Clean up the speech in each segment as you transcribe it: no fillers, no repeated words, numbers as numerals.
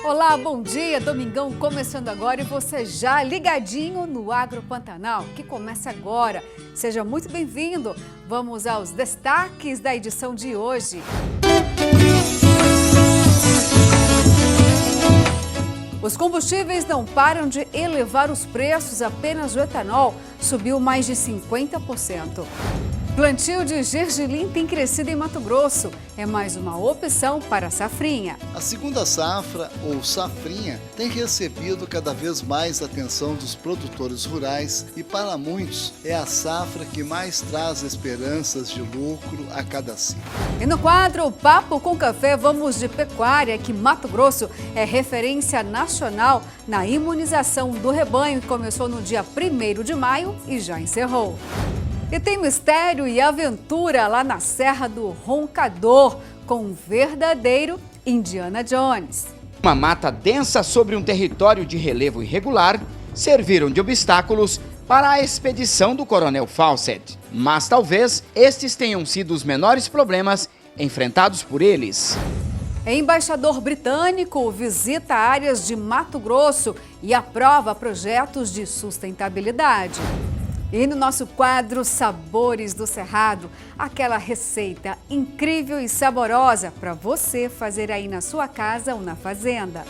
Olá, bom dia, domingão começando agora e você já ligadinho no Agro Pantanal, que começa agora. Seja muito bem-vindo. Vamos aos destaques da edição de hoje. Os combustíveis não param de elevar os preços, apenas o etanol subiu mais de 50%. Plantio de gergelim tem crescido em Mato Grosso. É mais uma opção para a safrinha. A segunda safra, ou safrinha, tem recebido cada vez mais atenção dos produtores rurais e, para muitos, é a safra que mais traz esperanças de lucro a cada ciclo. E no quadro Papo com Café, vamos de pecuária, que Mato Grosso é referência nacional na imunização do rebanho, que começou no dia 1º de maio e já encerrou. E tem mistério e aventura lá na Serra do Roncador, com um verdadeiro Indiana Jones. Uma mata densa sobre um território de relevo irregular serviram de obstáculos para a expedição do Coronel Fawcett. Mas talvez estes tenham sido os menores problemas enfrentados por eles. Embaixador britânico visita áreas de Mato Grosso e aprova projetos de sustentabilidade. E no nosso quadro Sabores do Cerrado, aquela receita incrível e saborosa para você fazer aí na sua casa ou na fazenda.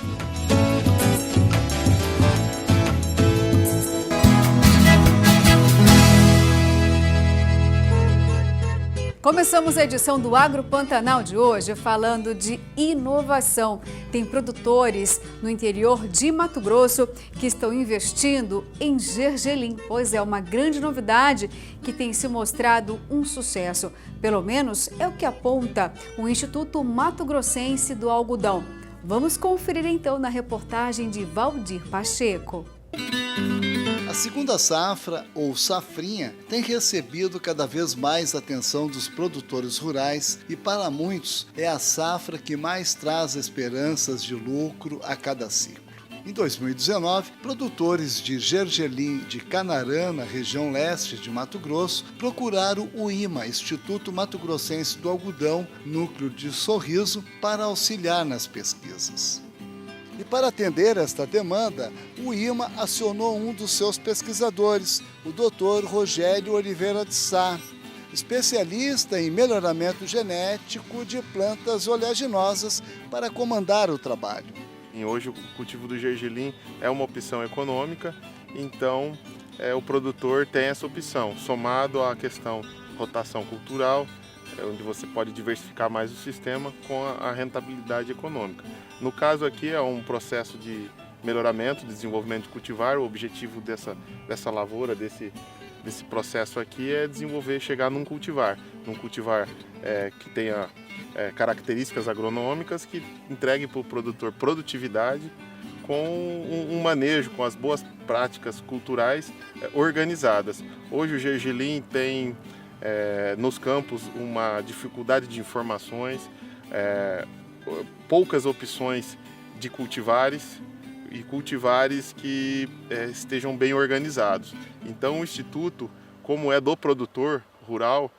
Começamos a edição do Agro Pantanal de hoje falando de inovação. Tem produtores no interior de Mato Grosso que estão investindo em gergelim, pois é uma grande novidade que tem se mostrado um sucesso. Pelo menos é o que aponta o Instituto Mato Grossense do Algodão. Vamos conferir então na reportagem de Valdir Pacheco. A segunda safra, ou safrinha, tem recebido cada vez mais atenção dos produtores rurais e, para muitos, é a safra que mais traz esperanças de lucro a cada ciclo. Em 2019, produtores de gergelim de Canarã, na região leste de Mato Grosso, procuraram o IMA, Instituto Mato Grossense do Algodão, núcleo de Sorriso, para auxiliar nas pesquisas. E para atender esta demanda, o IMA acionou um dos seus pesquisadores, o Dr. Rogério Oliveira de Sá, especialista em melhoramento genético de plantas oleaginosas, para comandar o trabalho. Hoje o cultivo do gergelim é uma opção econômica, então o produtor tem essa opção, somado à questão rotação cultural, onde você pode diversificar mais o sistema com a rentabilidade econômica. No caso aqui é um processo de melhoramento, de desenvolvimento de cultivar. O objetivo dessa lavoura, desse processo aqui é desenvolver, chegar num cultivar que tenha características agronômicas, que entregue para o produtor produtividade com um manejo, com as boas práticas culturais organizadas. Hoje o gergelim tem nos campos uma dificuldade de informações, poucas opções de cultivares e cultivares que estejam bem organizados. Então o Instituto, como é do produtor rural,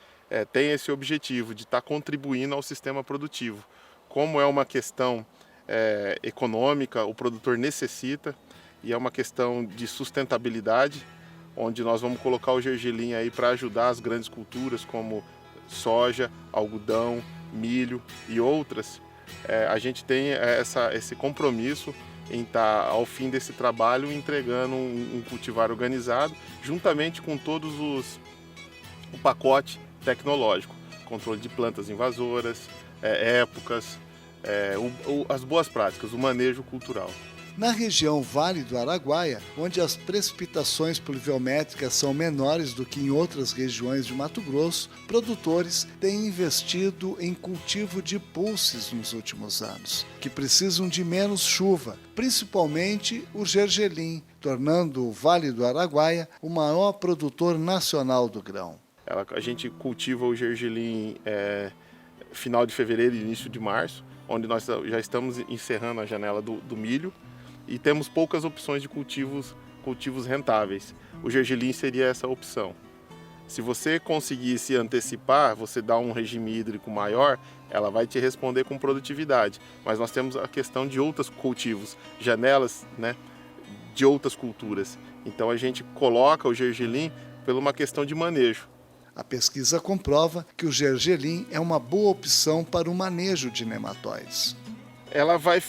tem esse objetivo de estar contribuindo ao sistema produtivo. Como é uma questão econômica, o produtor necessita, e é uma questão de sustentabilidade, onde nós vamos colocar o gergelim aí para ajudar as grandes culturas como soja, algodão, milho e outras. A gente tem esse compromisso em estar, ao fim desse trabalho, entregando um cultivar organizado, juntamente com o pacote tecnológico, controle de plantas invasoras, épocas, as boas práticas, o manejo cultural. Na região Vale do Araguaia, onde as precipitações pluviométricas são menores do que em outras regiões de Mato Grosso, produtores têm investido em cultivo de pulses nos últimos anos, que precisam de menos chuva, principalmente o gergelim, tornando o Vale do Araguaia o maior produtor nacional do grão. A gente cultiva o gergelim final de fevereiro e início de março, onde nós já estamos encerrando a janela do milho, e temos poucas opções de cultivos rentáveis. O gergelim seria essa opção. Se você conseguir se antecipar, você dá um regime hídrico maior, ela vai te responder com produtividade. Mas nós temos a questão de outros cultivos, janelas, né, de outras culturas. Então a gente coloca o gergelim por uma questão de manejo. A pesquisa comprova que o gergelim é uma boa opção para o manejo de nematóides. Ela vai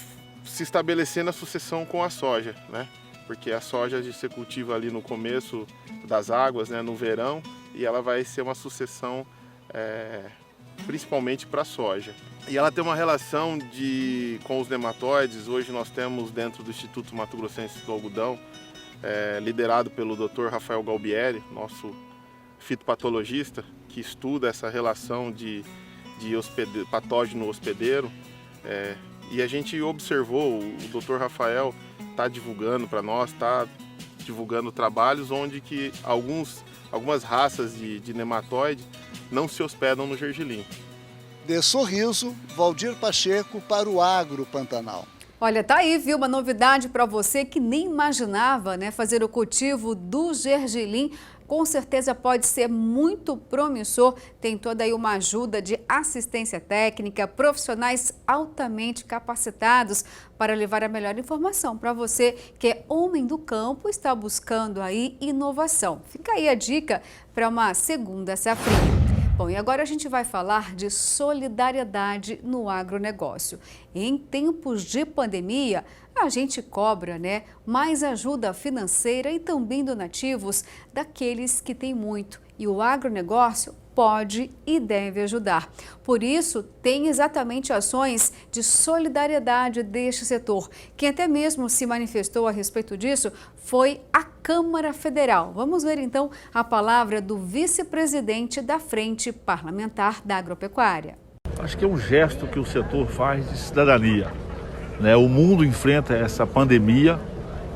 se estabelecer na sucessão com a soja, né? Porque a soja você cultiva ali no começo das águas, né, no verão, e ela vai ser uma sucessão principalmente para a soja. E ela tem uma relação com os nematóides. Hoje nós temos dentro do Instituto Mato Grossense do Algodão, liderado pelo Dr. Rafael Galbieri, nosso fitopatologista, que estuda essa relação de patógeno hospedeiro. E a gente observou, o Dr. Rafael está divulgando para nós, está divulgando trabalhos onde que algumas raças de nematóide não se hospedam no gergelim. De Sorriso, Valdir Pacheco para o Agro Pantanal. Olha, tá aí, viu? Uma novidade para você que nem imaginava, né? Fazer o cultivo do gergelim. Com certeza pode ser muito promissor. Tem toda aí uma ajuda de assistência técnica, profissionais altamente capacitados para levar a melhor informação para você que é homem do campo e está buscando aí inovação. Fica aí a dica para uma segunda safrinha. Bom, e agora a gente vai falar de solidariedade no agronegócio. Em tempos de pandemia, a gente cobra, né, mais ajuda financeira e também donativos daqueles que têm muito. E o agronegócio pode e deve ajudar. Por isso, tem exatamente ações de solidariedade deste setor. Quem até mesmo se manifestou a respeito disso foi a Câmara Federal. Vamos ver então a palavra do vice-presidente da Frente Parlamentar da Agropecuária. Acho que é um gesto que o setor faz de cidadania, né? O mundo enfrenta essa pandemia,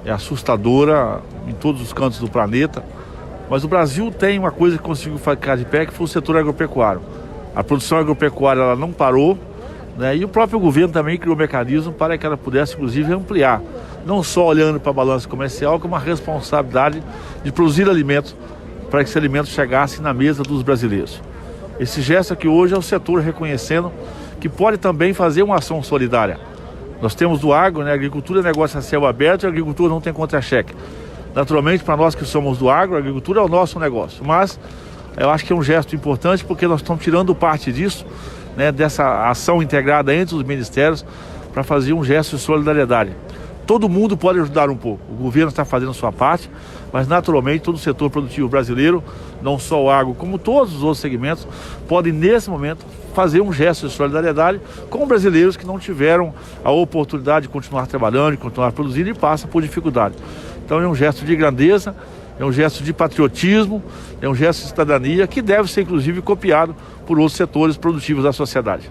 é assustadora em todos os cantos do planeta. Mas o Brasil tem uma coisa que conseguiu ficar de pé, que foi o setor agropecuário. A produção agropecuária ela não parou, né? E o próprio governo também criou um mecanismo para que ela pudesse, inclusive, ampliar. Não só olhando para a balança comercial, como a responsabilidade de produzir alimentos para que esse alimento chegasse na mesa dos brasileiros. Esse gesto aqui hoje é o setor reconhecendo que pode também fazer uma ação solidária. Nós temos do agro, né? A agricultura é negócio a céu aberto e a agricultura não tem contra-cheque. Naturalmente, para nós que somos do agro, a agricultura é o nosso negócio, mas eu acho que é um gesto importante porque nós estamos tirando parte disso, né, dessa ação integrada entre os ministérios para fazer um gesto de solidariedade. Todo mundo pode ajudar um pouco, o governo está fazendo a sua parte, mas naturalmente todo o setor produtivo brasileiro, não só o agro, como todos os outros segmentos, podem nesse momento fazer um gesto de solidariedade com brasileiros que não tiveram a oportunidade de continuar trabalhando, de continuar produzindo e passam por dificuldade. Então é um gesto de grandeza, é um gesto de patriotismo, é um gesto de cidadania que deve ser inclusive copiado por outros setores produtivos da sociedade.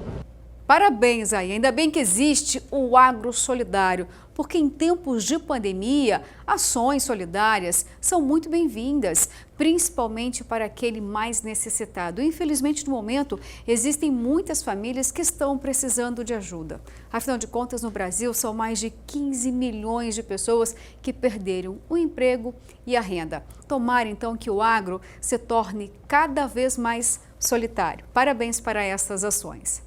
Parabéns aí, ainda bem que existe o Agro Solidário, porque em tempos de pandemia, ações solidárias são muito bem-vindas, principalmente para aquele mais necessitado. Infelizmente, no momento, existem muitas famílias que estão precisando de ajuda. Afinal de contas, no Brasil, são mais de 15 milhões de pessoas que perderam o emprego e a renda. Tomara, então, que o agro se torne cada vez mais solitário. Parabéns para essas ações.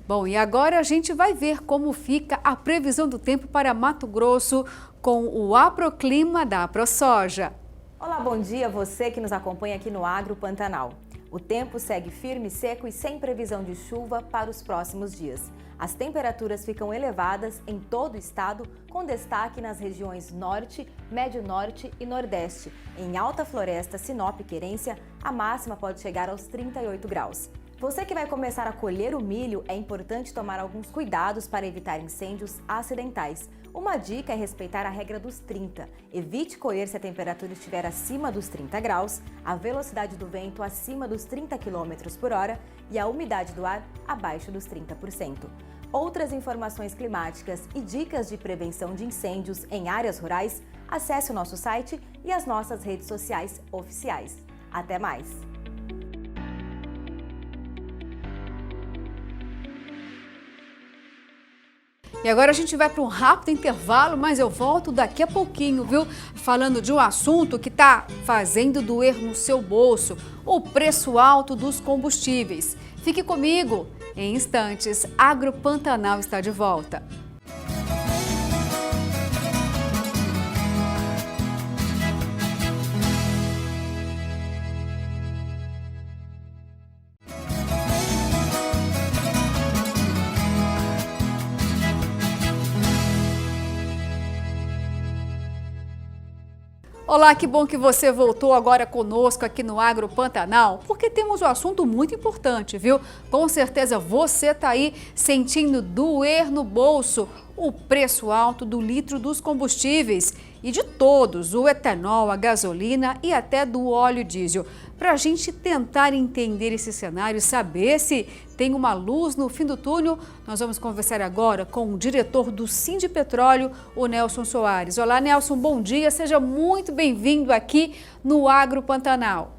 Bom, e agora a gente vai ver como fica a previsão do tempo para Mato Grosso com o Aproclima da AproSoja. Olá, bom dia a você que nos acompanha aqui no Agro Pantanal. O tempo segue firme, seco e sem previsão de chuva para os próximos dias. As temperaturas ficam elevadas em todo o estado, com destaque nas regiões Norte, Médio Norte e Nordeste. Em Alta Floresta, Sinop e Querência, a máxima pode chegar aos 38 graus. Você que vai começar a colher o milho, é importante tomar alguns cuidados para evitar incêndios acidentais. Uma dica é respeitar a regra dos 30. Evite colher se a temperatura estiver acima dos 30 graus, a velocidade do vento acima dos 30 km por hora e a umidade do ar abaixo dos 30%. Outras informações climáticas e dicas de prevenção de incêndios em áreas rurais, acesse o nosso site e as nossas redes sociais oficiais. Até mais! E agora a gente vai para um rápido intervalo, mas eu volto daqui a pouquinho, viu? Falando de um assunto que está fazendo doer no seu bolso, o preço alto dos combustíveis. Fique comigo, em instantes, Agro Pantanal está de volta. Olá, que bom que você voltou agora conosco aqui no Agro Pantanal, porque temos um assunto muito importante, viu? Com certeza você está aí sentindo doer no bolso o preço alto do litro dos combustíveis e de todos, o etanol, a gasolina e até do óleo diesel. Para a gente tentar entender esse cenário e saber se tem uma luz no fim do túnel, nós vamos conversar agora com o diretor do Sindipetróleo, o Nelson Soares. Olá, Nelson, bom dia, seja muito bem-vindo aqui no Agro Pantanal.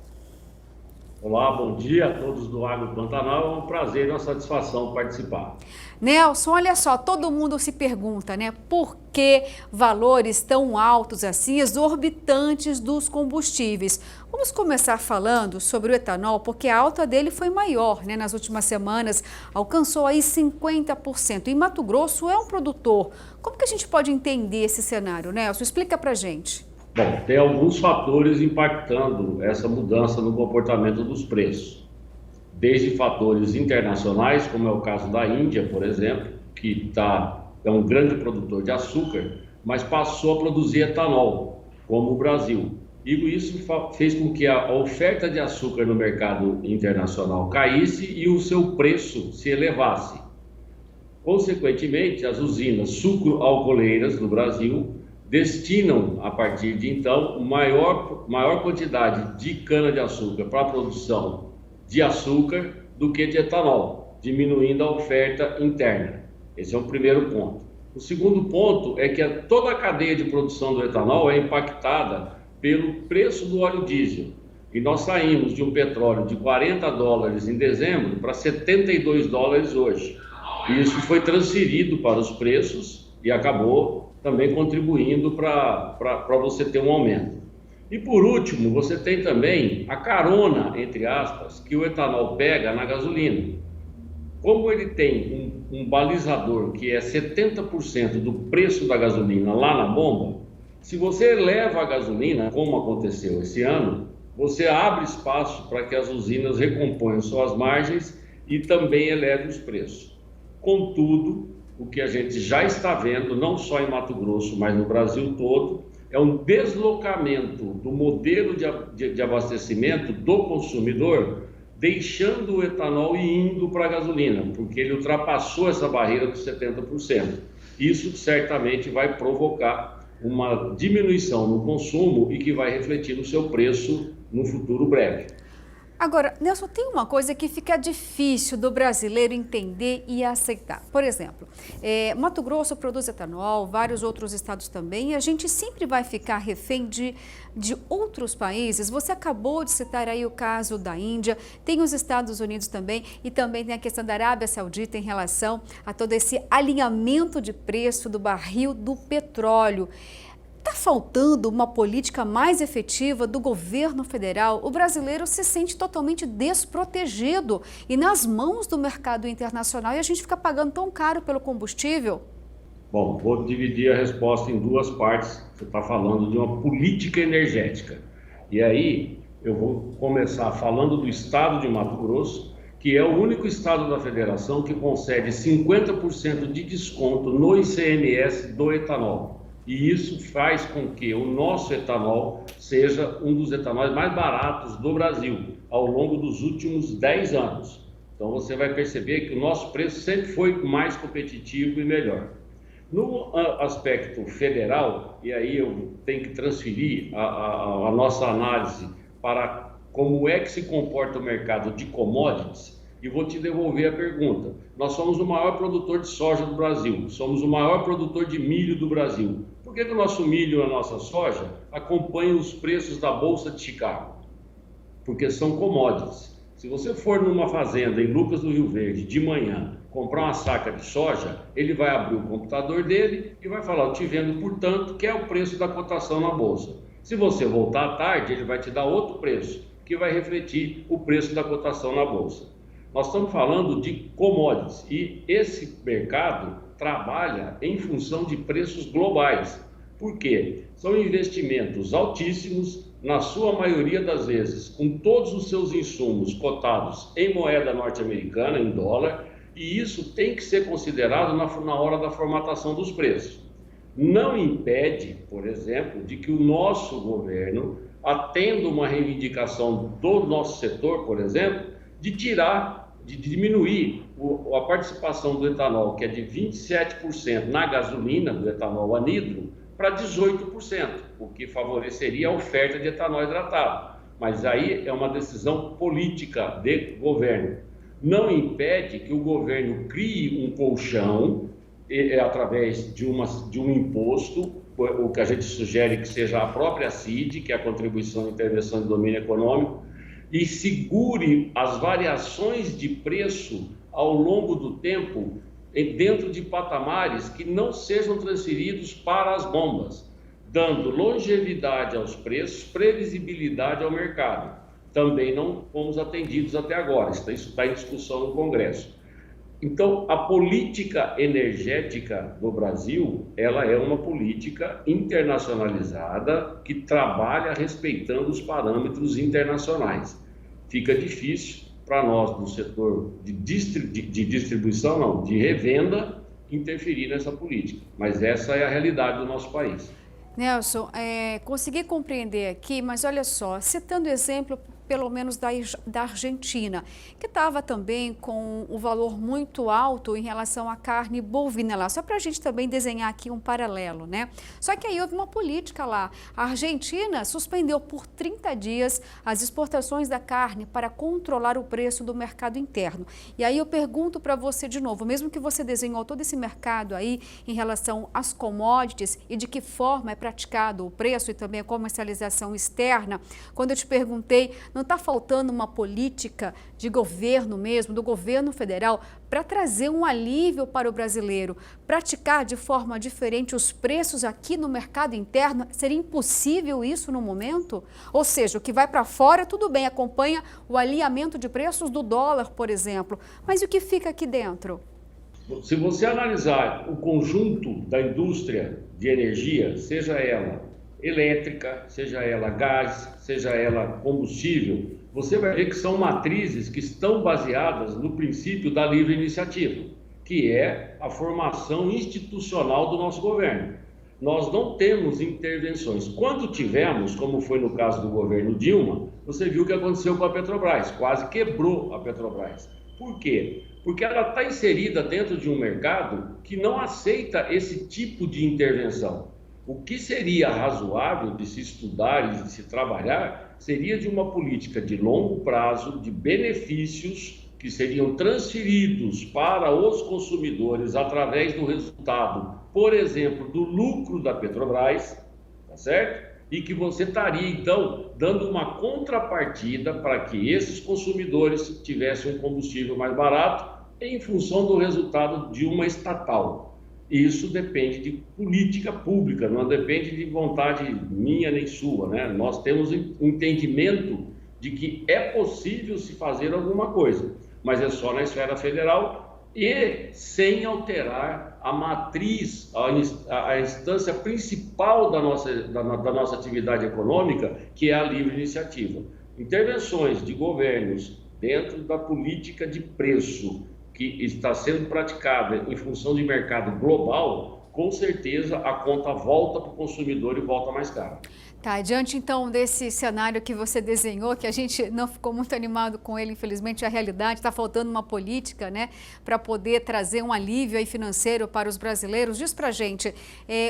Olá, bom dia a todos do Agro Pantanal, é um prazer e uma satisfação participar. Nelson, olha só, todo mundo se pergunta, né, por que valores tão altos assim, exorbitantes dos combustíveis? Vamos começar falando sobre o etanol, porque a alta dele foi maior, né, nas últimas semanas, alcançou aí 50%. E Mato Grosso é um produtor. Como que a gente pode entender esse cenário, Nelson? Explica pra gente. Bom, tem alguns fatores impactando essa mudança no comportamento dos preços. Desde fatores internacionais, como é o caso da Índia, por exemplo, que é um grande produtor de açúcar, mas passou a produzir etanol, como o Brasil. E isso fez com que a oferta de açúcar no mercado internacional caísse e o seu preço se elevasse. Consequentemente, as usinas sucroalcooleiras do Brasil destinam, a partir de então, maior quantidade de cana-de-açúcar para a produção de açúcar do que de etanol, diminuindo a oferta interna. Esse é o primeiro ponto. O segundo ponto é que toda a cadeia de produção do etanol é impactada pelo preço do óleo diesel. E nós saímos de um petróleo de $40 em dezembro para $72 hoje. E isso foi transferido para os preços e acabou também contribuindo para você ter um aumento. E por último, você tem também a carona, entre aspas, que o etanol pega na gasolina. Como ele tem um balizador que é 70% do preço da gasolina lá na bomba, se você eleva a gasolina, como aconteceu esse ano, você abre espaço para que as usinas recomponham suas margens e também eleve os preços. Contudo, o que a gente já está vendo, não só em Mato Grosso, mas no Brasil todo, é um deslocamento do modelo de abastecimento do consumidor, deixando o etanol e indo para a gasolina, porque ele ultrapassou essa barreira dos 70%. Isso certamente vai provocar uma diminuição no consumo e que vai refletir no seu preço no futuro breve. Agora, Nelson, tem uma coisa que fica difícil do brasileiro entender e aceitar. Por exemplo, Mato Grosso produz etanol, vários outros estados também, e a gente sempre vai ficar refém de outros países. Você acabou de citar aí o caso da Índia, tem os Estados Unidos também, e também tem a questão da Arábia Saudita em relação a todo esse alinhamento de preço do barril do petróleo. Está faltando uma política mais efetiva do governo federal? O brasileiro se sente totalmente desprotegido e nas mãos do mercado internacional, e a gente fica pagando tão caro pelo combustível? Bom, vou dividir a resposta em duas partes. Você está falando de uma política energética. E aí eu vou começar falando do estado de Mato Grosso, que é o único estado da federação que concede 50% de desconto no ICMS do etanol. E isso faz com que o nosso etanol seja um dos etanóis mais baratos do Brasil ao longo dos últimos 10 anos. Então você vai perceber que o nosso preço sempre foi mais competitivo e melhor. No aspecto federal, e aí eu tenho que transferir a nossa análise para como é que se comporta o mercado de commodities, e vou te devolver a pergunta. Nós somos o maior produtor de soja do Brasil, somos o maior produtor de milho do Brasil. Por que o nosso milho e a nossa soja acompanham os preços da Bolsa de Chicago? Porque são commodities. Se você for numa fazenda em Lucas do Rio Verde de manhã comprar uma saca de soja, ele vai abrir o computador dele e vai falar, eu te vendo por tanto, que é o preço da cotação na bolsa. Se você voltar à tarde, ele vai te dar outro preço, que vai refletir o preço da cotação na bolsa. Nós estamos falando de commodities e esse mercado trabalha em função de preços globais. Por quê? São investimentos altíssimos, na sua maioria das vezes, com todos os seus insumos cotados em moeda norte-americana, em dólar, e isso tem que ser considerado na hora da formatação dos preços. Não impede, por exemplo, de que o nosso governo atenda uma reivindicação do nosso setor, por exemplo, de diminuir a participação do etanol, que é de 27% na gasolina, do etanol anidro, para 18%, o que favoreceria a oferta de etanol hidratado. Mas aí é uma decisão política de governo. Não impede que o governo crie um colchão através de um imposto, o que a gente sugere que seja a própria CID, que é a Contribuição de Intervenção de Domínio Econômico, e segure as variações de preço ao longo do tempo dentro de patamares que não sejam transferidos para as bombas, dando longevidade aos preços, previsibilidade ao mercado. Também não fomos atendidos até agora, isso está em discussão no Congresso. Então, a política energética do Brasil, ela é uma política internacionalizada que trabalha respeitando os parâmetros internacionais. Fica difícil para nós, do setor de distribuição, não, de revenda, interferir nessa política. Mas essa é a realidade do nosso país. Nelson, consegui compreender aqui, mas olha só, citando exemplo pelo menos da Argentina, que estava também com um valor muito alto em relação à carne bovina lá, só para a gente também desenhar aqui um paralelo, né? Só que aí houve uma política lá. A Argentina suspendeu por 30 dias as exportações da carne para controlar o preço do mercado interno. E aí eu pergunto para você de novo, mesmo que você desenhou todo esse mercado aí em relação às commodities e de que forma é praticado o preço e também a comercialização externa, quando eu te perguntei, não está faltando uma política de governo mesmo, do governo federal, para trazer um alívio para o brasileiro, praticar de forma diferente os preços aqui no mercado interno? Seria impossível isso no momento? Ou seja, o que vai para fora, tudo bem, acompanha o alinhamento de preços do dólar, por exemplo, mas e o que fica aqui dentro? Se você analisar o conjunto da indústria de energia, seja ela elétrica, seja ela gás, seja ela combustível, você vai ver que são matrizes que estão baseadas no princípio da livre iniciativa, que é a formação institucional do nosso governo. Nós não temos intervenções. Quando tivemos, como foi no caso do governo Dilma, você viu o que aconteceu com a Petrobras, quase quebrou a Petrobras. Por quê? Porque ela está inserida dentro de um mercado que não aceita esse tipo de intervenção. O que seria razoável de se estudar e de se trabalhar seria de uma política de longo prazo, de benefícios que seriam transferidos para os consumidores através do resultado, por exemplo, do lucro da Petrobras, tá certo? E que você estaria, então, dando uma contrapartida para que esses consumidores tivessem um combustível mais barato em função do resultado de uma estatal. Isso depende de política pública, não depende de vontade minha nem sua, né? Nós temos um entendimento de que é possível se fazer alguma coisa, mas é só na esfera federal e sem alterar a matriz, a instância principal da nossa atividade econômica, que é a livre iniciativa. Intervenções de governos dentro da política de preço, que está sendo praticada em função de mercado global, com certeza a conta volta para o consumidor e volta mais caro. Tá, diante então desse cenário que você desenhou, que a gente não ficou muito animado com ele, infelizmente, a realidade, está faltando uma política, né, para poder trazer um alívio aí financeiro para os brasileiros. Diz pra gente,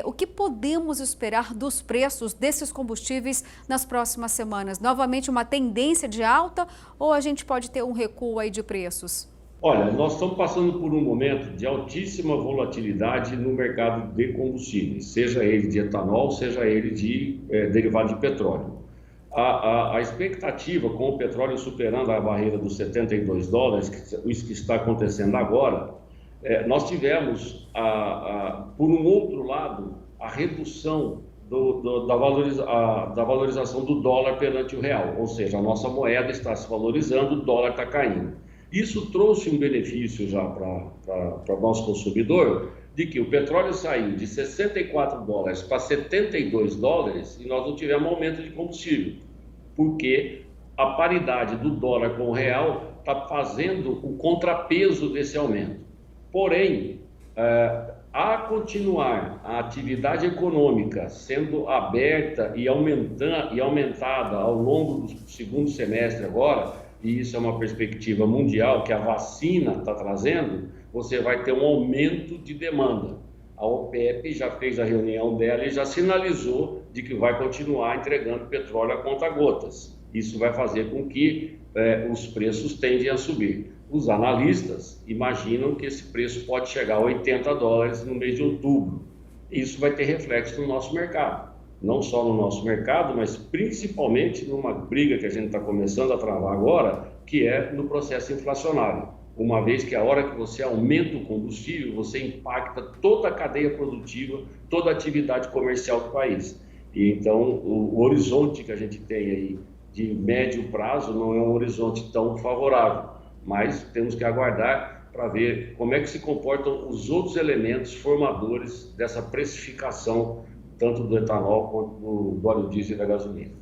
o que podemos esperar dos preços desses combustíveis nas próximas semanas? Novamente uma tendência de alta ou a gente pode ter um recuo aí de preços? Olha, nós estamos passando por um momento de altíssima volatilidade no mercado de combustíveis, seja ele de etanol, seja ele de derivado de petróleo. A expectativa, com o petróleo superando a barreira dos $72, isso que está acontecendo agora, nós tivemos, por um outro lado, a redução da valorização do dólar perante o real, ou seja, a nossa moeda está se valorizando, o dólar está caindo. Isso trouxe um benefício já para o nosso consumidor, de que o petróleo saiu de $64 para $72 e nós não tivemos aumento de combustível, porque a paridade do dólar com o real está fazendo o contrapeso desse aumento. Porém, a continuar a atividade econômica sendo aberta e aumentada ao longo do segundo semestre agora, e isso é uma perspectiva mundial que a vacina está trazendo, você vai ter um aumento de demanda. A OPEP já fez a reunião dela e já sinalizou de que vai continuar entregando petróleo a conta-gotas. Isso vai fazer com que os preços tendem a subir. Os analistas imaginam que esse preço pode chegar a $80 no mês de outubro. Isso vai ter reflexo no nosso mercado. Não só no nosso mercado, mas principalmente numa briga que a gente está começando a travar agora, que é no processo inflacionário. Uma vez que a hora que você aumenta o combustível, você impacta toda a cadeia produtiva, toda a atividade comercial do país. E então, o horizonte que a gente tem aí de médio prazo não é um horizonte tão favorável, mas temos que aguardar para ver como é que se comportam os outros elementos formadores dessa precificação, tanto do etanol quanto do óleo diesel e da gasolina.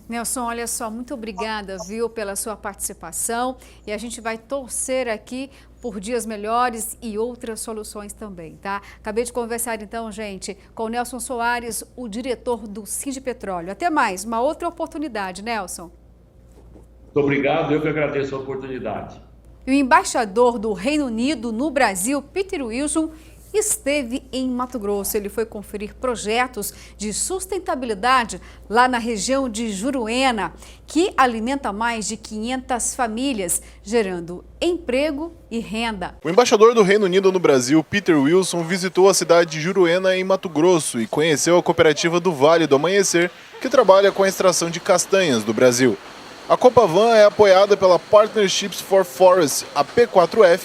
Nelson, olha só, muito obrigada, viu, pela sua participação, e a gente vai torcer aqui por dias melhores e outras soluções também, tá? Acabei de conversar então, gente, com o Nelson Soares, o diretor do Sindipetróleo. Até mais, uma outra oportunidade, Nelson. Muito obrigado, eu que agradeço a oportunidade. E o embaixador do Reino Unido no Brasil, Peter Wilson, esteve em Mato Grosso. Ele foi conferir projetos de sustentabilidade lá na região de Juruena, que alimenta mais de 500 famílias, gerando emprego e renda. O embaixador do Reino Unido no Brasil, Peter Wilson, visitou a cidade de Juruena, em Mato Grosso, e conheceu a cooperativa do Vale do Amanhecer, que trabalha com a extração de castanhas do Brasil. A Copavan é apoiada pela Partnerships for Forest, a P4F,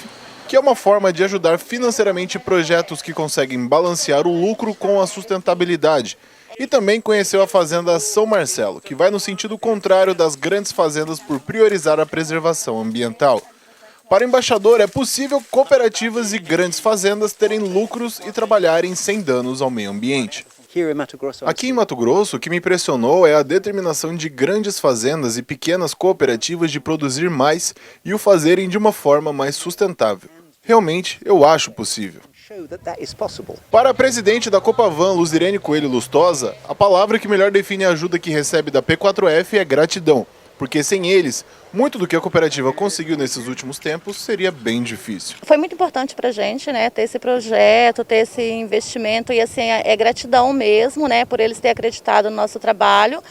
que é uma forma de ajudar financeiramente projetos que conseguem balancear o lucro com a sustentabilidade. E também conheceu a fazenda São Marcelo, que vai no sentido contrário das grandes fazendas por priorizar a preservação ambiental. Para o embaixador, é possível cooperativas e grandes fazendas terem lucros e trabalharem sem danos ao meio ambiente. Aqui em Mato Grosso, o que me impressionou é a determinação de grandes fazendas e pequenas cooperativas de produzir mais e o fazerem de uma forma mais sustentável. Realmente, eu acho possível. Para a presidente da Copavan, Luzirene Coelho Lustosa, a palavra que melhor define a ajuda que recebe da P4F é gratidão, porque sem eles, muito do que a cooperativa conseguiu nesses últimos tempos seria bem difícil. Foi muito importante para a gente, né, ter esse projeto, ter esse investimento e assim, é gratidão mesmo, né, por eles terem acreditado no nosso trabalho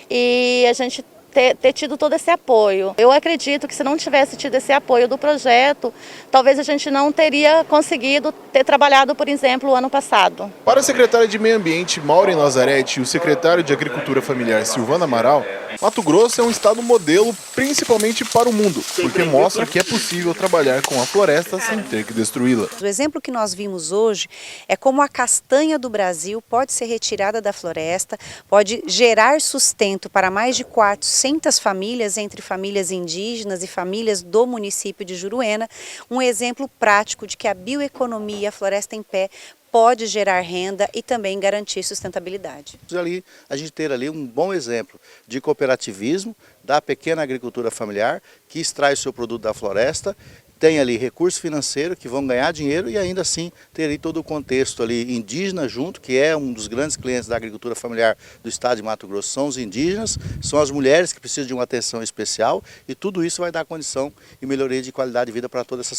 e a gente ter tido todo esse apoio. Eu acredito que se não tivesse tido esse apoio do projeto, talvez a gente não teria conseguido ter trabalhado, por exemplo, o ano passado. Para a secretária de Meio Ambiente, Maureen Lazzaretti, e o secretário de Agricultura Familiar, Silvana Amaral, Mato Grosso é um estado modelo principalmente para o mundo, porque mostra que é possível trabalhar com a floresta sem ter que destruí-la. O exemplo que nós vimos hoje é como a castanha do Brasil pode ser retirada da floresta, pode gerar sustento para mais de 400 famílias, entre famílias indígenas e famílias do município de Juruena, um exemplo prático de que a bioeconomia, a floresta em pé, pode gerar renda e também garantir sustentabilidade. Ali, a gente ter ali um bom exemplo de cooperativismo da pequena agricultura familiar que extrai o seu produto da floresta, tem ali recurso financeiro que vão ganhar dinheiro e ainda assim ter ali todo o contexto ali indígena junto, que é um dos grandes clientes da agricultura familiar do estado de Mato Grosso, são os indígenas, são as mulheres que precisam de uma atenção especial e tudo isso vai dar condição e melhoria de qualidade de vida para todas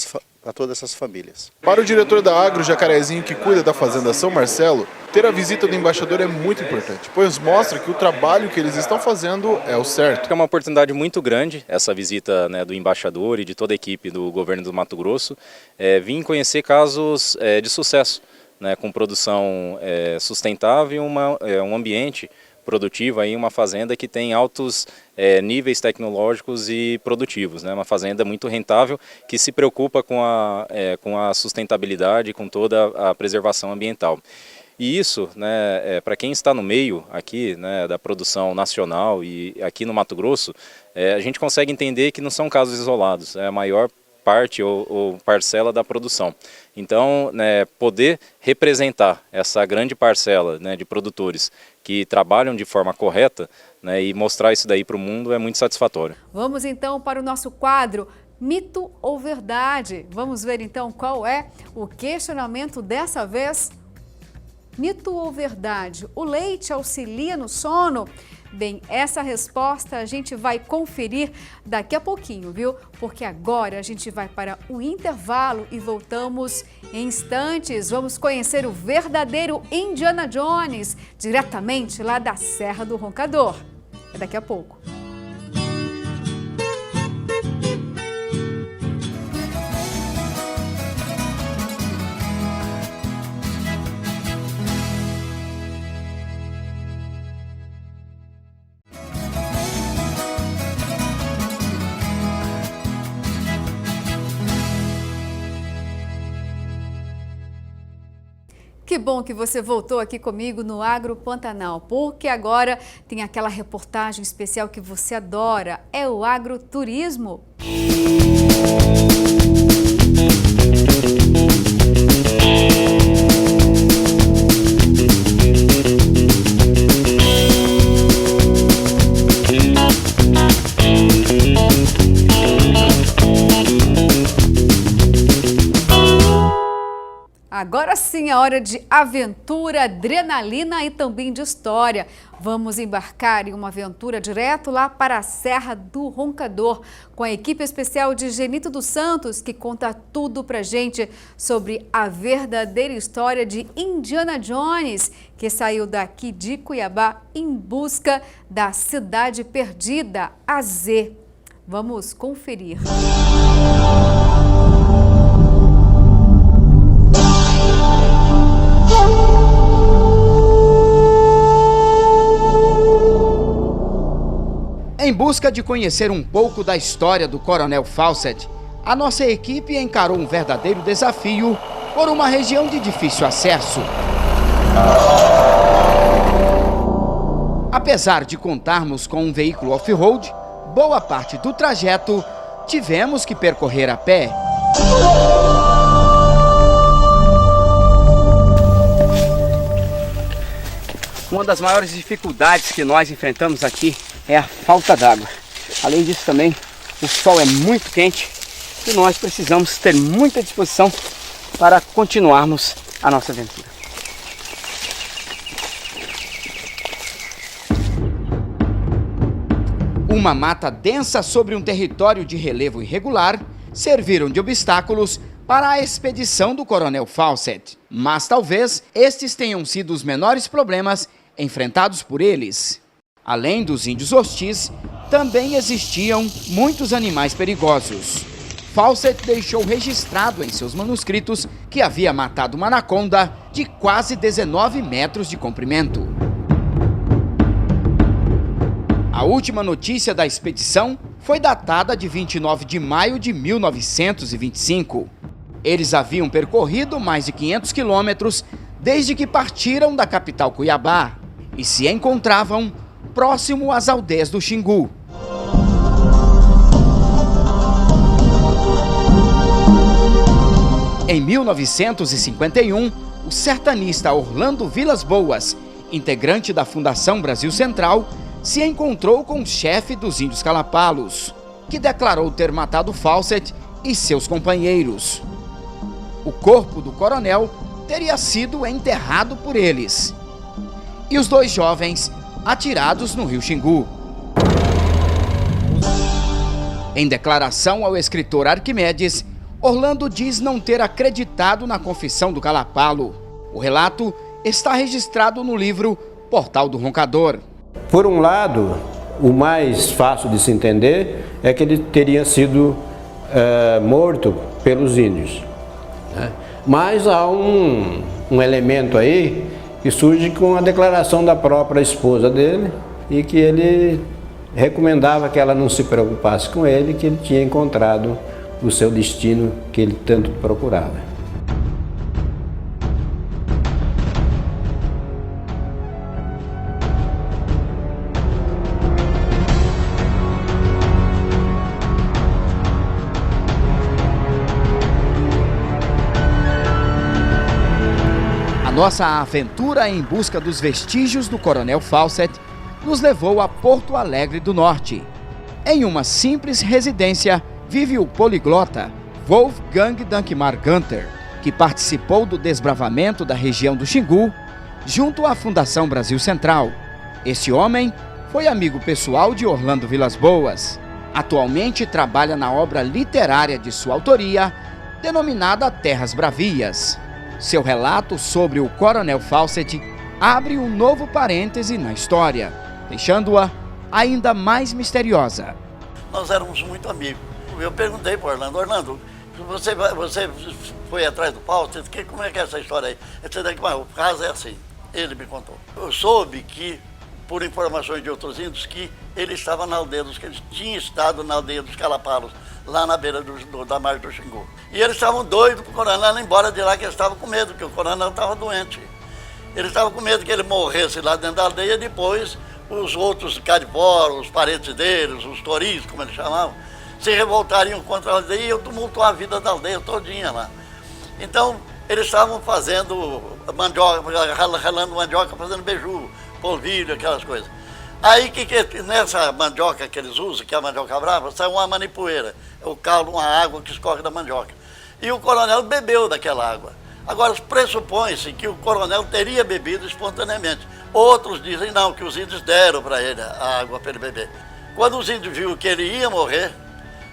essas famílias. Para o diretor da Agro Jacarezinho, que cuida da fazenda São Marcelo, ter a visita do embaixador é muito importante, pois mostra que o trabalho que eles estão fazendo é o certo. É uma oportunidade muito grande essa visita, né, do embaixador e de toda a equipe do governo do Mato Grosso, vim conhecer casos de sucesso, né, com produção sustentável e um ambiente produtiva em uma fazenda que tem altos níveis tecnológicos e produtivos, né? Uma fazenda muito rentável que se preocupa com a sustentabilidade, com toda a preservação ambiental. E isso, né, para quem está no meio aqui, né, da produção nacional e aqui no Mato Grosso, a gente consegue entender que não são casos isolados, é a maior parte ou parcela da produção. Então, né, poder representar essa grande parcela, né, de produtores que trabalham de forma correta, né, e mostrar isso daí para o mundo é muito satisfatório. Vamos então para o nosso quadro Mito ou Verdade. Vamos ver então qual é o questionamento dessa vez. Mito ou verdade? O leite auxilia no sono? Bem, essa resposta a gente vai conferir daqui a pouquinho, viu? Porque agora a gente vai para o intervalo e voltamos em instantes. Vamos conhecer o verdadeiro Indiana Jones, diretamente lá da Serra do Roncador. É daqui a pouco. Que bom que você voltou aqui comigo no Agro Pantanal, porque agora tem aquela reportagem especial que você adora, é o agroturismo. Agora sim é hora de aventura, adrenalina e também de história. Vamos embarcar em uma aventura direto lá para a Serra do Roncador, com a equipe especial de Genito dos Santos, que conta tudo pra gente sobre a verdadeira história de Indiana Jones, que saiu daqui de Cuiabá em busca da cidade perdida, a Z. Vamos conferir. Em busca de conhecer um pouco da história do Coronel Fawcett, a nossa equipe encarou um verdadeiro desafio por uma região de difícil acesso. Apesar de contarmos com um veículo off-road, boa parte do trajeto tivemos que percorrer a pé. Uma das maiores dificuldades que nós enfrentamos aqui é a falta d'água. Além disso também, o sol é muito quente e nós precisamos ter muita disposição para continuarmos a nossa aventura. Uma mata densa sobre um território de relevo irregular serviram de obstáculos para a expedição do Coronel Fawcett. Mas talvez estes tenham sido os menores problemas enfrentados por eles. Além dos índios hostis, também existiam muitos animais perigosos. Fawcett deixou registrado em seus manuscritos que havia matado uma anaconda de quase 19 metros de comprimento. A última notícia da expedição foi datada de 29 de maio de 1925. Eles haviam percorrido mais de 500 quilômetros desde que partiram da capital Cuiabá e se encontravam próximo às aldeias do Xingu. Em 1951, o sertanista Orlando Vilas Boas, integrante da Fundação Brasil Central, se encontrou com o chefe dos índios Calapalos, que declarou ter matado Fawcett e seus companheiros. O corpo do coronel teria sido enterrado por eles. E os dois jovens atirados no rio Xingu. Em declaração ao escritor Arquimedes, Orlando diz não ter acreditado na confissão do Calapalo. O relato está registrado no livro Portal do Roncador. Por um lado, o mais fácil de se entender é que ele teria sido morto pelos índios, né? Mas há um elemento aí que surge com a declaração da própria esposa dele e que ele recomendava que ela não se preocupasse com ele, que ele tinha encontrado o seu destino que ele tanto procurava. Nossa aventura em busca dos vestígios do Coronel Fawcett nos levou a Porto Alegre do Norte. Em uma simples residência vive o poliglota Wolfgang Dankmar Gunter, que participou do desbravamento da região do Xingu junto à Fundação Brasil Central. Este homem foi amigo pessoal de Orlando Vilas Boas. Atualmente trabalha na obra literária de sua autoria, denominada Terras Bravias. Seu relato sobre o Coronel Fawcett abre um novo parêntese na história, deixando-a ainda mais misteriosa. Nós éramos muito amigos. Eu perguntei para Orlando, você foi atrás do Fawcett? Como é que é essa história aí? Ele disse que o caso é assim. Ele me contou. Eu soube que, por informações de outros índios, que ele estava na aldeia que ele tinha estado na aldeia dos Calapalos, lá na beira da margem do Xingu. E eles estavam doidos para o coronel ir embora de lá, que eles estavam com medo, que o coronel estava doente. Eles estavam com medo que ele morresse lá dentro da aldeia e depois os outros cariboros, os parentes deles, os toris, como eles chamavam, se revoltariam contra a aldeia e iam tumultuar a vida da aldeia todinha lá. Então, eles estavam fazendo mandioca, ralando mandioca, fazendo beiju, polvilho, aquelas coisas. Aí, nessa mandioca que eles usam, que é a mandioca brava, sai uma manipoeira, é o caldo, uma água que escorre da mandioca. E o coronel bebeu daquela água. Agora, pressupõe-se que o coronel teria bebido espontaneamente. Outros dizem não, que os índios deram para ele a água para ele beber. Quando os índios viram que ele ia morrer,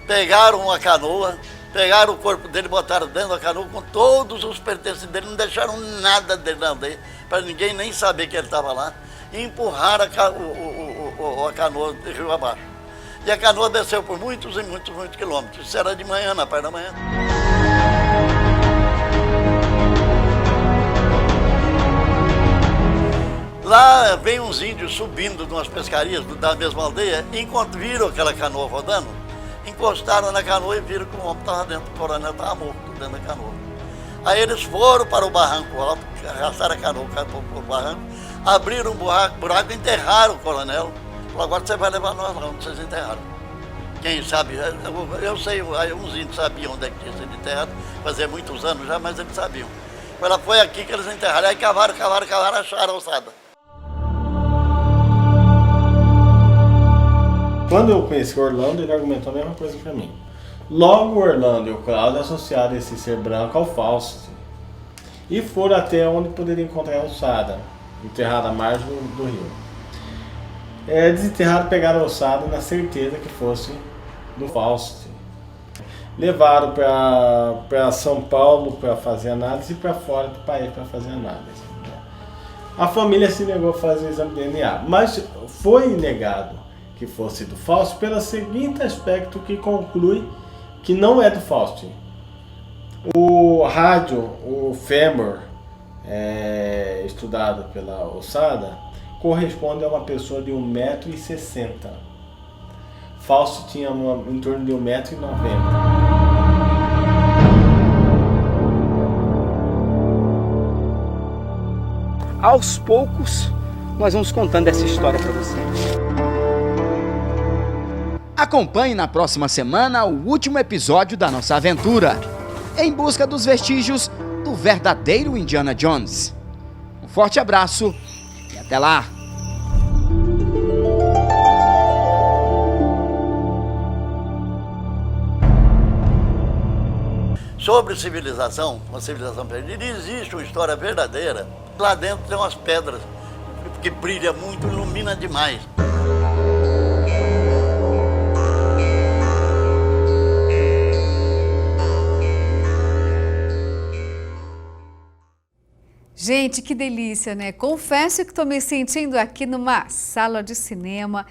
pegaram uma canoa, pegaram o corpo dele, botaram dentro da canoa com todos os pertences dele, não deixaram nada dele na aldeia, para ninguém nem saber que ele estava lá, e empurraram a canoa de rio abaixo. E a canoa desceu por muitos e muitos quilômetros. Isso era de manhã, na parte da manhã. Lá vem uns índios subindo de umas pescarias da mesma aldeia, viram aquela canoa rodando, encostaram na canoa e viram que o homem estava dentro, o coronel estava morto dentro da canoa. Aí eles foram para o barranco alto, arrastaram a canoa para o barranco, abriram um buraco, enterraram o coronel. Falaram, agora você vai levar nós lá onde vocês enterraram. Quem sabe, eu sei, uns índios sabiam onde é que tinha sido enterrado, fazia muitos anos já, mas eles sabiam. Foi aqui que eles enterraram, aí cavaram, acharam a ossada. Quando eu conheci o Orlando, ele argumentou a mesma coisa para mim. Logo o Orlando e o Cláudio associaram esse ser branco ao Fawcett e foram até onde poderiam encontrar a ossada, enterrada à margem do rio. Desenterraram, pegaram a ossada na certeza que fosse do Fawcett. Levaram para São Paulo para fazer análise e para fora do país para fazer análise. A família se negou a fazer o exame de DNA, mas foi negado que fosse do Fawcett pelo seguinte aspecto que conclui que não é do Fawcett. O rádio, o fêmur, estudado pela ossada, corresponde a uma pessoa de 1,60 m. Fawcett tinha em torno de 1,90 m. Aos poucos, nós vamos contando essa história para você. Acompanhe na próxima semana o último episódio da nossa aventura, em busca dos vestígios do verdadeiro Indiana Jones. Um forte abraço e até lá! Sobre civilização, uma civilização perdida, existe uma história verdadeira. Lá dentro tem umas pedras que brilham muito, ilumina demais. Gente, que delícia, né? Confesso que estou me sentindo aqui numa sala de cinema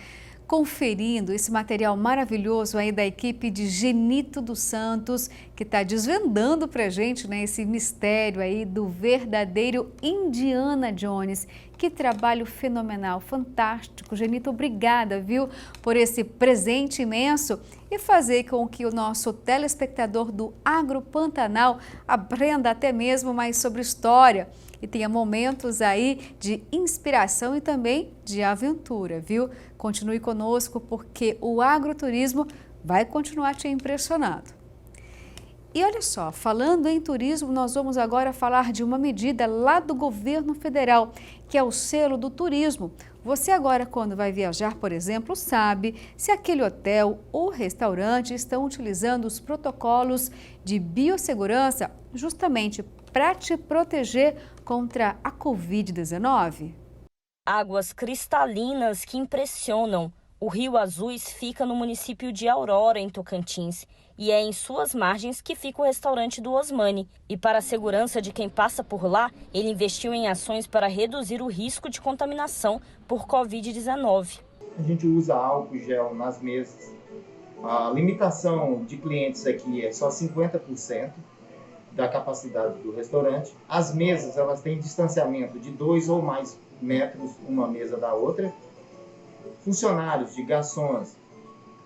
conferindo esse material maravilhoso aí da equipe de Genito dos Santos, que está desvendando para a gente, né, esse mistério aí do verdadeiro Indiana Jones. Que trabalho fenomenal, fantástico. Genito, obrigada, viu, por esse presente imenso e fazer com que o nosso telespectador do Agro Pantanal aprenda até mesmo mais sobre história e tenha momentos aí de inspiração e também de aventura, viu? Continue conosco porque o agroturismo vai continuar te impressionando. E olha só, falando em turismo, nós vamos agora falar de uma medida lá do governo federal, que é o selo do turismo. Você agora, quando vai viajar, por exemplo, sabe se aquele hotel ou restaurante estão utilizando os protocolos de biossegurança justamente para te proteger contra a Covid-19. Águas cristalinas que impressionam. O Rio Azuis fica no município de Aurora, em Tocantins, e é em suas margens que fica o restaurante do Osmani. E para a segurança de quem passa por lá, ele investiu em ações para reduzir o risco de contaminação por Covid-19. A gente usa álcool gel nas mesas. A limitação de clientes aqui é só 50% da capacidade do restaurante. As mesas, elas têm distanciamento de 2 ou mais metros uma mesa da outra. Funcionários de garçons,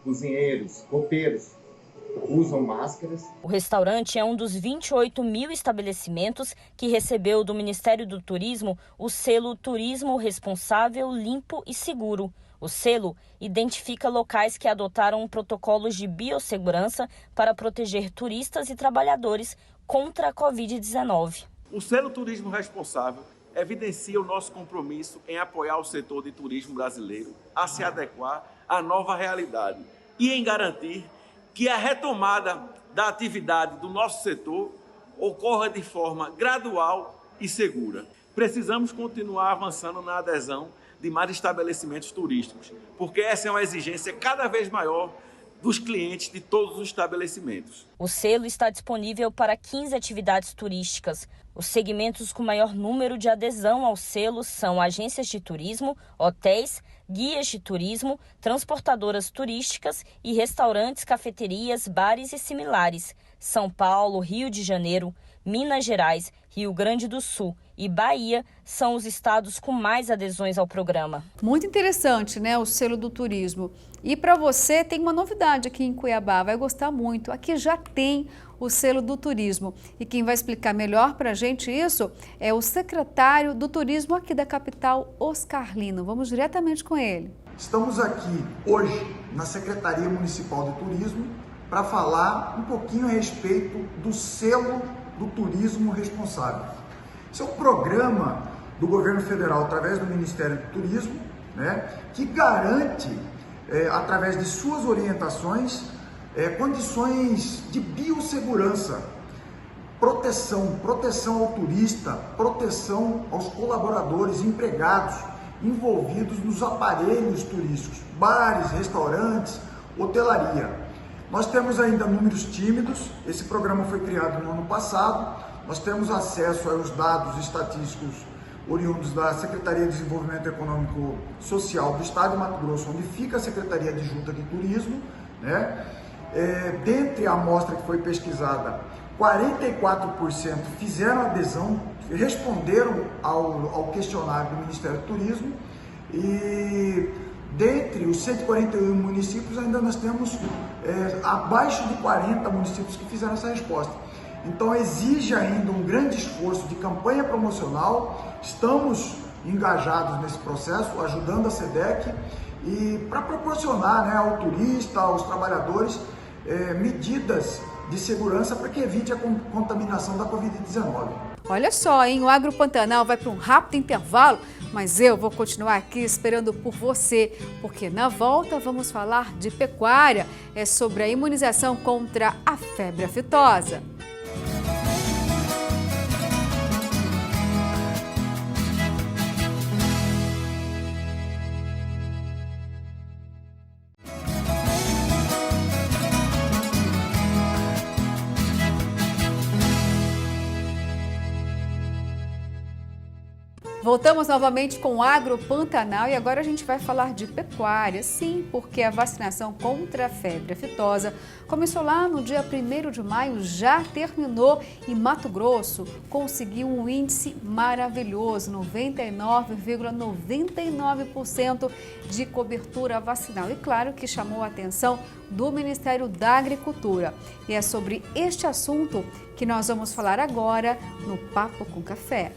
cozinheiros, copeiros usam máscaras. O restaurante é um dos 28 mil estabelecimentos que recebeu do Ministério do Turismo o selo Turismo Responsável, Limpo e Seguro. O selo identifica locais que adotaram protocolos de biossegurança para proteger turistas e trabalhadores contra a Covid-19. O selo Turismo Responsável evidencia o nosso compromisso em apoiar o setor de turismo brasileiro a se adequar à nova realidade e em garantir que a retomada da atividade do nosso setor ocorra de forma gradual e segura. Precisamos continuar avançando na adesão de mais estabelecimentos turísticos, porque essa é uma exigência cada vez maior dos clientes de todos os estabelecimentos. O selo está disponível para 15 atividades turísticas. Os segmentos com maior número de adesão ao selo são agências de turismo, hotéis, guias de turismo, transportadoras turísticas e restaurantes, cafeterias, bares e similares. São Paulo, Rio de Janeiro, Minas Gerais, Rio Grande do Sul e Bahia são os estados com mais adesões ao programa. Muito interessante, né, o selo do turismo. E para você tem uma novidade aqui em Cuiabá, vai gostar muito. Aqui já tem o selo do turismo. E quem vai explicar melhor para a gente isso é o secretário do turismo aqui da capital, Oscar Lino. Vamos diretamente com ele. Estamos aqui hoje na Secretaria Municipal de Turismo para falar um pouquinho a respeito do selo do turismo responsável. Esse é um programa do governo federal através do Ministério do Turismo, né, que garante, através de suas orientações, condições de biossegurança, proteção ao turista, proteção aos colaboradores, empregados envolvidos nos aparelhos turísticos, bares, restaurantes, hotelaria. Nós temos ainda números tímidos, esse programa foi criado no ano passado, nós temos acesso aos dados estatísticos oriundos da Secretaria de Desenvolvimento Econômico Social do Estado de Mato Grosso, onde fica a Secretaria Adjunta de Turismo, né? Dentre a amostra que foi pesquisada, 44% fizeram adesão, responderam ao questionário do Ministério do Turismo e dentre os 141 municípios ainda nós temos abaixo de 40 municípios que fizeram essa resposta. Então exige ainda um grande esforço de campanha promocional, estamos engajados nesse processo, ajudando a SEDEC e para proporcionar, né, ao turista, aos trabalhadores, medidas de segurança para que evite a contaminação da Covid-19. Olha só, hein? O Agro Pantanal vai para um rápido intervalo, mas eu vou continuar aqui esperando por você, porque na volta vamos falar de pecuária, é sobre a imunização contra a febre aftosa. Voltamos novamente com o Agro Pantanal e agora a gente vai falar de pecuária. Sim, porque a vacinação contra a febre aftosa começou lá no dia 1º de maio, já terminou e Mato Grosso conseguiu um índice maravilhoso, 99,99% de cobertura vacinal. E claro que chamou a atenção do Ministério da Agricultura. E é sobre este assunto que nós vamos falar agora no Papo com Café.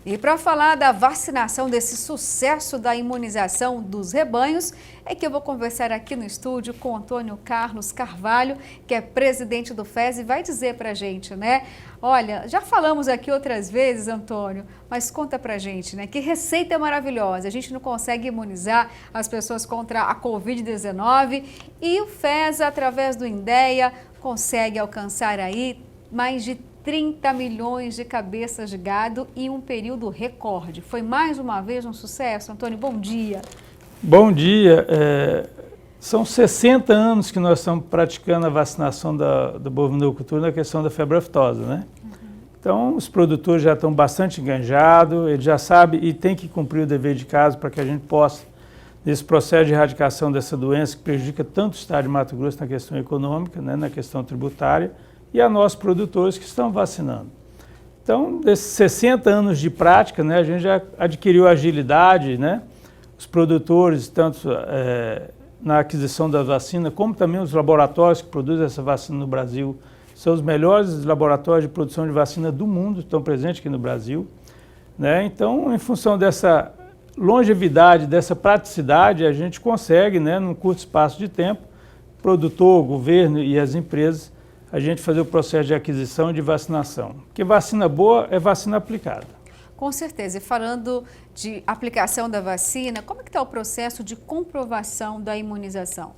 E para falar da vacinação, desse sucesso da imunização dos rebanhos, é que eu vou conversar aqui no estúdio com Antônio Carlos Carvalho, que é presidente do FES, e vai dizer para a gente, né? Olha, já falamos aqui outras vezes, Antônio, mas conta para a gente, né? Que receita maravilhosa, a gente não consegue imunizar as pessoas contra a Covid-19 e o FES, através do INDEA, consegue alcançar aí mais de 30 milhões de cabeças de gado em um período recorde. Foi mais uma vez um sucesso. Antônio, bom dia. Bom dia. São 60 anos que nós estamos praticando a vacinação da bovinocultura na questão da febre aftosa, né? Então, os produtores já estão bastante enganjados, eles já sabem e têm que cumprir o dever de casa para que a gente possa, nesse processo de erradicação dessa doença que prejudica tanto o estado de Mato Grosso na questão econômica, né, na questão tributária, e a nós produtores que estão vacinando. Então, desses 60 anos de prática, né, a gente já adquiriu agilidade, né? Os produtores, tanto na aquisição da vacina, como também os laboratórios que produzem essa vacina no Brasil, são os melhores laboratórios de produção de vacina do mundo, estão presentes aqui no Brasil, né? Então, em função dessa longevidade, dessa praticidade, a gente consegue, né, num curto espaço de tempo, produtor, governo e as empresas, a gente fazer o processo de aquisição e de vacinação. Porque vacina boa é vacina aplicada. Com certeza. E falando de aplicação da vacina, como é que está o processo de comprovação da imunização?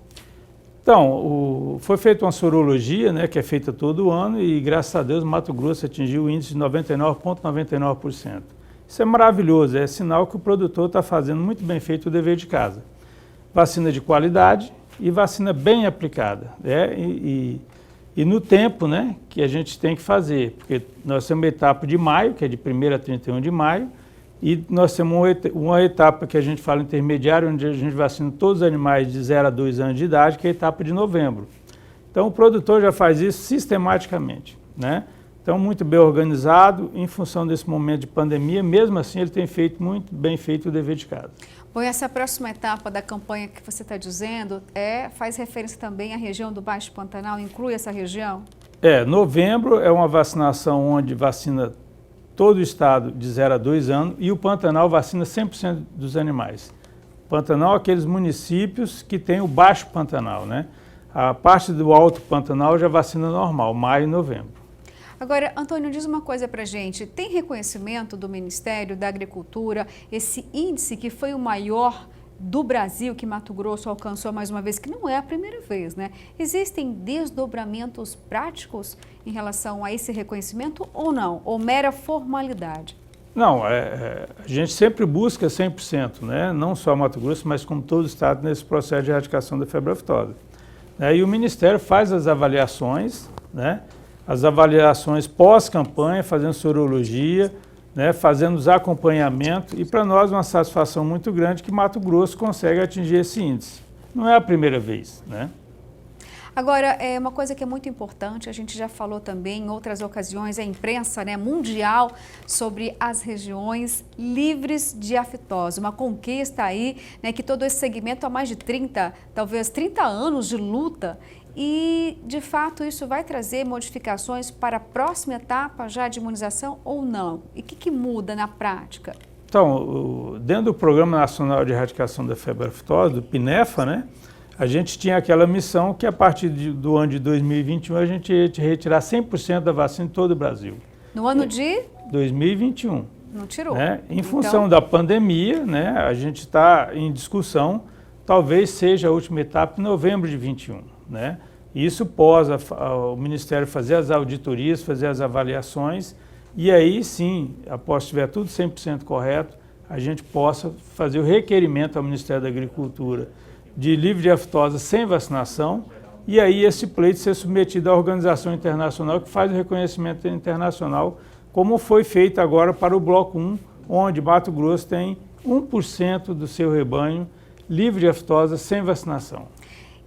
Então, foi feita uma sorologia, né, que é feita todo ano e, graças a Deus, Mato Grosso atingiu o índice de 99,99%. Isso é maravilhoso, é sinal que o produtor está fazendo muito bem feito o dever de casa. Vacina de qualidade e vacina bem aplicada, né? E no tempo, né, que a gente tem que fazer, porque nós temos uma etapa de maio, que é de 1º a 31 de maio, e nós temos uma etapa que a gente fala intermediária, onde a gente vacina todos os animais de 0 a 2 anos de idade, que é a etapa de novembro. Então o produtor já faz isso sistematicamente, né? Então muito bem organizado, em função desse momento de pandemia, mesmo assim ele tem feito muito bem feito o dever de casa. Bom, essa próxima etapa da campanha que você está dizendo faz referência também à região do Baixo Pantanal, inclui essa região? Novembro é uma vacinação onde vacina todo o estado de 0 a 2 anos e o Pantanal vacina 100% dos animais. Pantanal, aqueles municípios que tem o Baixo Pantanal, né? A parte do Alto Pantanal já vacina normal, maio e novembro. Agora, Antônio, diz uma coisa pra gente, tem reconhecimento do Ministério da Agricultura, esse índice que foi o maior do Brasil, que Mato Grosso alcançou mais uma vez, que não é a primeira vez, né? Existem desdobramentos práticos em relação a esse reconhecimento ou não? Ou mera formalidade? Não, a gente sempre busca 100%, né? Não só Mato Grosso, mas como todo o estado nesse processo de erradicação da febre aftosa. E o Ministério faz as avaliações, né? As avaliações pós-campanha, fazendo sorologia, né, fazendo os acompanhamentos, e para nós uma satisfação muito grande que Mato Grosso consegue atingir esse índice. Não é a primeira vez, né? Agora, é uma coisa que é muito importante, a gente já falou também em outras ocasiões, a imprensa, né, mundial, sobre as regiões livres de aftosa. Uma conquista aí, né, que todo esse segmento há mais de 30, talvez 30 anos de luta. E, de fato, isso vai trazer modificações para a próxima etapa já de imunização ou não? E o que muda na prática? Então, dentro do Programa Nacional de Erradicação da Febre Aftosa, do PINEFA, né, a gente tinha aquela missão que a partir do ano de 2021 a gente ia retirar 100% da vacina em todo o Brasil. No ano de? 2021. Não tirou. Né? Em função da pandemia, né, a gente está em discussão, talvez seja a última etapa em novembro de 2021. Né? Isso pós o Ministério fazer as auditorias, fazer as avaliações, e aí sim, após estiver tudo 100% correto, a gente possa fazer o requerimento ao Ministério da Agricultura de livre de aftosa sem vacinação, e aí esse pleito ser submetido à organização internacional que faz o reconhecimento internacional, como foi feito agora para o Bloco 1, onde Mato Grosso tem 1% do seu rebanho livre de aftosa sem vacinação.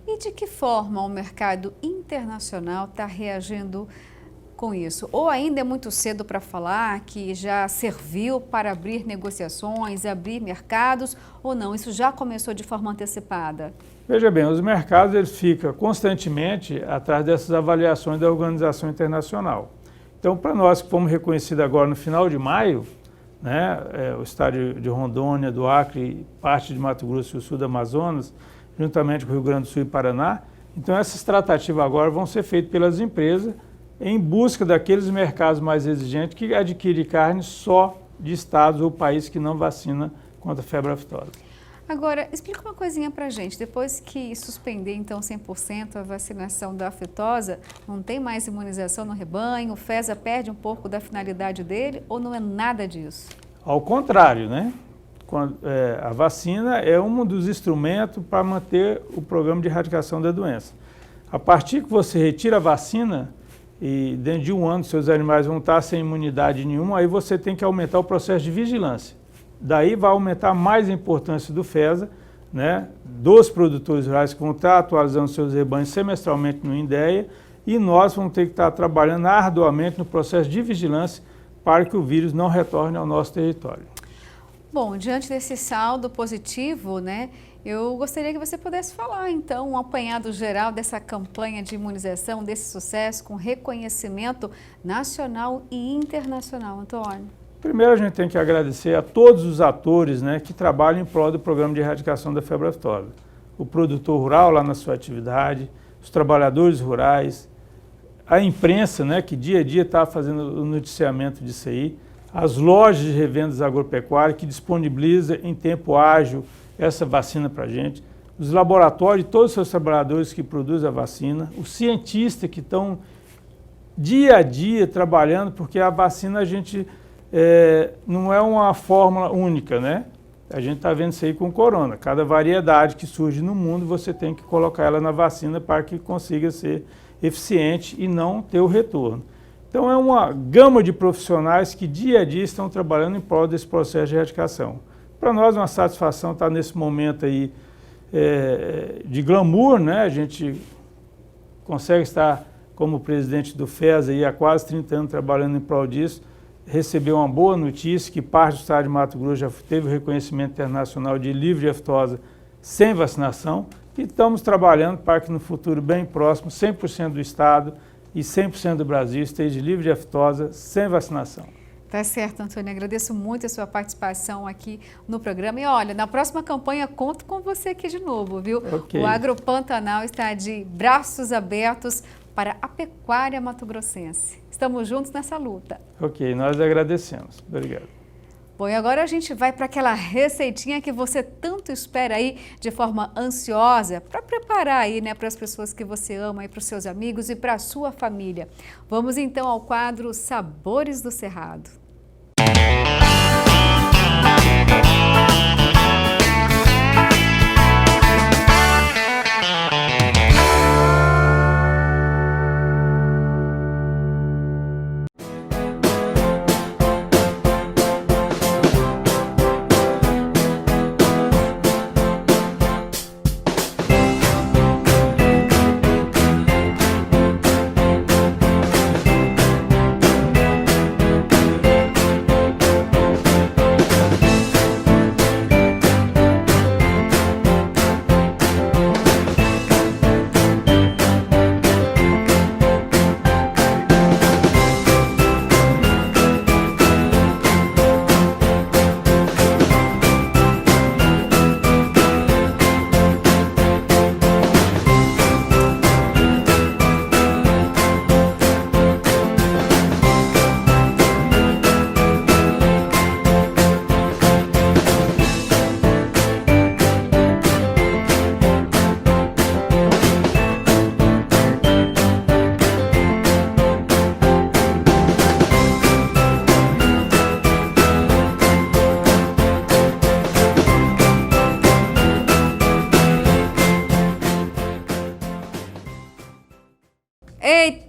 E de que forma o mercado internacional está reagindo com isso? Ou ainda é muito cedo para falar que já serviu para abrir negociações, abrir mercados, ou não? Isso já começou de forma antecipada? Veja bem, os mercados eles ficam constantemente atrás dessas avaliações da organização internacional. Então, para nós que fomos reconhecidos agora no final de maio, né, o estado de Rondônia, do Acre, parte de Mato Grosso e o sul do Amazonas, juntamente com o Rio Grande do Sul e Paraná, então essas tratativas agora vão ser feitas pelas empresas em busca daqueles mercados mais exigentes que adquirem carne só de estados ou países que não vacinam contra a febre aftosa. Agora, explica uma coisinha pra gente, depois que suspender então 100% a vacinação da aftosa, não tem mais imunização no rebanho, o FESA perde um pouco da finalidade dele ou não é nada disso? Ao contrário, né? A vacina é um dos instrumentos para manter o programa de erradicação da doença. A partir que você retira a vacina, e dentro de um ano seus animais vão estar sem imunidade nenhuma, aí você tem que aumentar o processo de vigilância. Daí vai aumentar mais a importância do FESA, né, dos produtores rurais que vão estar atualizando seus rebanhos semestralmente no INDEA, e nós vamos ter que estar trabalhando arduamente no processo de vigilância para que o vírus não retorne ao nosso território. Bom, diante desse saldo positivo, né, eu gostaria que você pudesse falar, então, um apanhado geral dessa campanha de imunização, desse sucesso com reconhecimento nacional e internacional. Antônio. Primeiro, a gente tem que agradecer a todos os atores, né, que trabalham em prol do programa de erradicação da febre aftosa. O produtor rural lá na sua atividade, os trabalhadores rurais, a imprensa, né, que dia a dia está fazendo o noticiamento disso aí, as lojas de revendas agropecuárias que disponibilizam em tempo ágil essa vacina para a gente, os laboratórios, todos os seus trabalhadores que produzem a vacina, os cientistas que estão dia a dia trabalhando, porque a vacina a gente não é uma fórmula única, né? A gente está vendo isso aí com o corona. Cada variedade que surge no mundo, você tem que colocar ela na vacina para que consiga ser eficiente e não ter o retorno. Então é uma gama de profissionais que dia a dia estão trabalhando em prol desse processo de erradicação. Para nós é uma satisfação estar nesse momento aí de glamour, né? A gente consegue estar como presidente do FESA aí há quase 30 anos trabalhando em prol disso, recebeu uma boa notícia que parte do estado de Mato Grosso já teve o reconhecimento internacional de livre de aftosa sem vacinação e estamos trabalhando para que no futuro bem próximo 100% do estado e 100% do Brasil esteja livre de aftosa sem vacinação. Tá certo, Antônio. Agradeço muito a sua participação aqui no programa. E olha, na próxima campanha conto com você aqui de novo, viu? Okay. O AgroPantanal está de braços abertos para a pecuária mato-grossense. Estamos juntos nessa luta. Ok, nós agradecemos. Obrigado. Bom, e agora a gente vai para aquela receitinha que você tanto espera aí de forma ansiosa para preparar aí, né, para as pessoas que você ama, para os seus amigos e para a sua família. Vamos então ao quadro Sabores do Cerrado.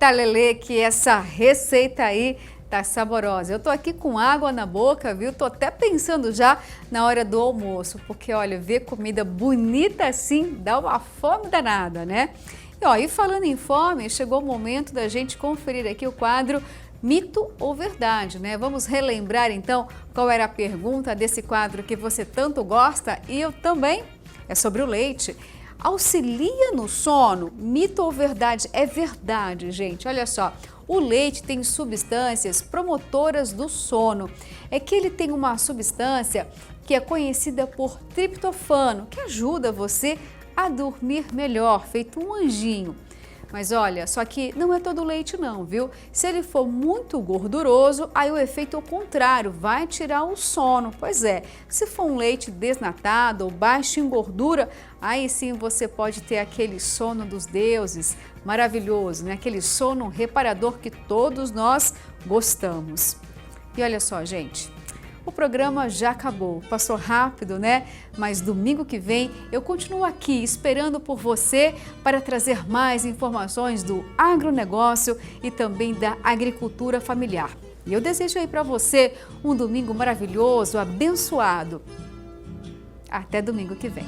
tá, Lelê, que essa receita aí tá saborosa. Eu tô aqui com água na boca, viu? Tô até pensando já na hora do almoço, porque olha, ver comida bonita assim dá uma fome danada, né? E falando em fome, chegou o momento da gente conferir aqui o quadro Mito ou Verdade, né? Vamos relembrar então qual era a pergunta desse quadro que você tanto gosta e eu também. É sobre o leite. Auxilia no sono? Mito ou verdade? É verdade, gente. Olha só, o leite tem substâncias promotoras do sono. É que ele tem uma substância que é conhecida por triptofano, que ajuda você a dormir melhor, feito um anjinho. Mas olha, só que não é todo leite não, viu? Se ele for muito gorduroso, aí o efeito é o contrário, vai tirar o sono. Pois é, se for um leite desnatado ou baixo em gordura, aí sim você pode ter aquele sono dos deuses, maravilhoso, né? Aquele sono reparador que todos nós gostamos. E olha só, gente, o programa já acabou, passou rápido, né? Mas domingo que vem eu continuo aqui esperando por você para trazer mais informações do agronegócio e também da agricultura familiar. E eu desejo aí para você um domingo maravilhoso, abençoado. Até domingo que vem.